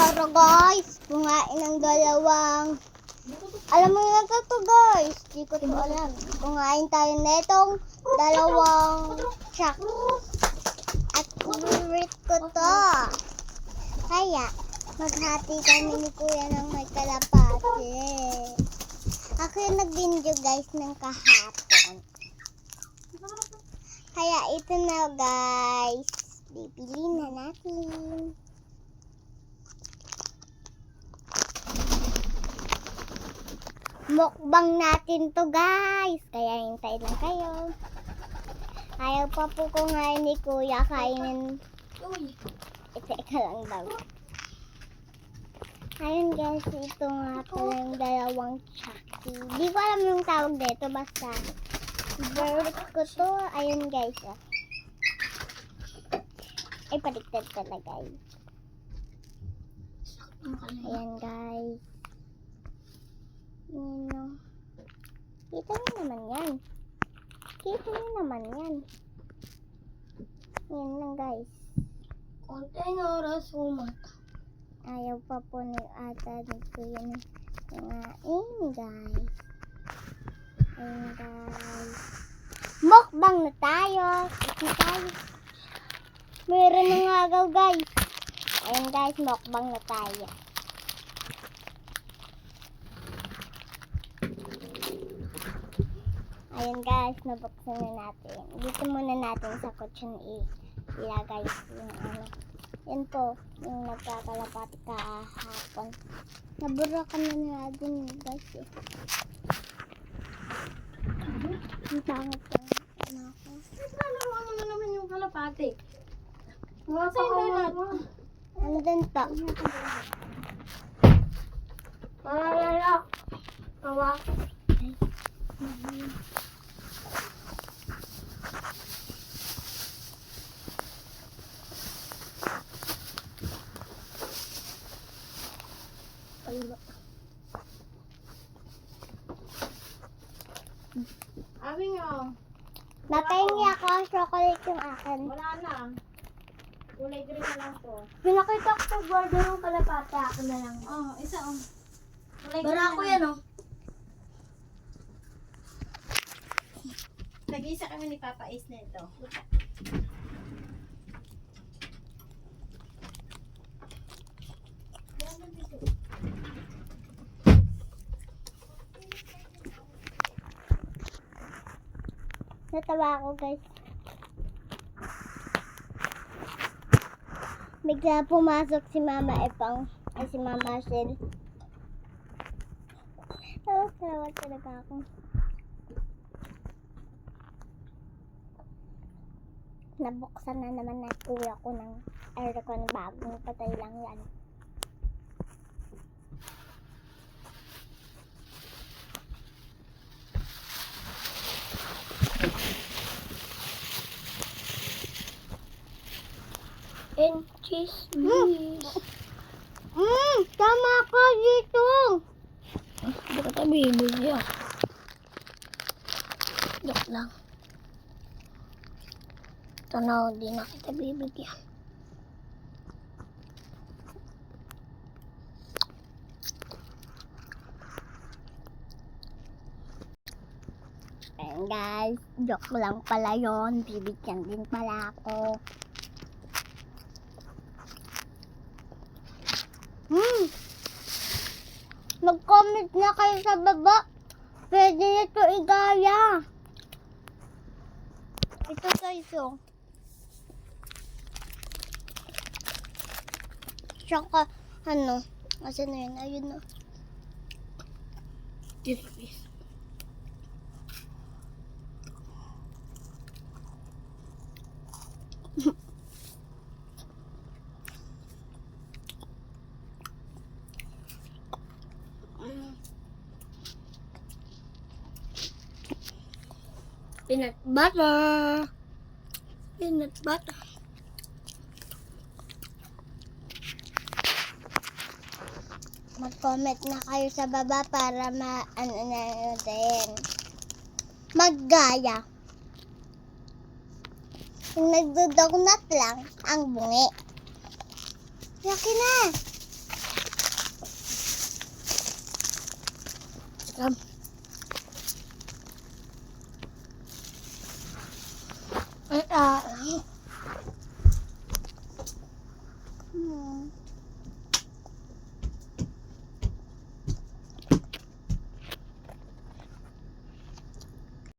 Tara guys, kumain ng dalawang. Alam mo na to guys. Di ko to alam. Kumain tayo netong dalawang chak. At favorite ko to. Kaya, maghati kami ni Kuya ng may kalapate. Ako yung nag-video guys ng kahapon. Kaya ito na guys. Bibili na natin. Mukbang natin to guys. Kaya hintay lang kayo. Ayaw pa po ko ngayon ni Kuya kainin. Teka lang daw. Ayun guys, ito nga pala yung dalawang Chucky. Di ko alam yung tawag dito. Basta favorite ko to. Ayun guys. Ay, paligtad pala guys. Ayan guys. Yun. Kita nyo naman yan. Kita nyo naman yan. Yan lang guys. Konting oras umata. Ayaw pa po ni ata ni Kuya na ngain guys. Ayan guys. Mukbang na tayo. Ito tayo. Meron ng agaw guys. Ayan guys, mukbang na tayo. Ayan guys, nabuksan na natin. Dito muna natin sa kutsyon ilagay yung ano. Yan po, yung nagkakalapati kahapon. Naburakan na natin guys eh. Ang pangit ko. Ano ako? Nalaruan mo na naman yung kalapate. Sa internet. Andun to. Malala. Tawa. Aming Napahingi ako ang chocolate yung akin. wala na. Kulay green na lang to. Pinakita ko sa border ng kalapate. Ako na lang. Isa Kulay Bara ako yan Nag-isa kami ni Papa Ace na ito. Natawa ako guys. Bigla pumasok si Mama Epang. Ay si Mama Shell. Tawa talaga ako. Nabuksan na naman na kuya ko ng aircon. Bagong patay lang yan. And chismis. Tama ka dito. Hindi ka tayo bibigyan. Joke lang. Ito na, hindi na kita bibigyan. Ayan guys, joke lang pala yun. Bibigyan din pala ako. Mag-comment na kayo sa baba. Pwede nito igaya. Ito guys oh. Tsaka ano, kasi na yun, ayun na. Chismis. Peanut butter. Peanut butter. Mag-comment na kayo sa baba para ano na din. Maggaya. Yung nagdodonut lang ang bungi. Yaki na. Sarap. Ay,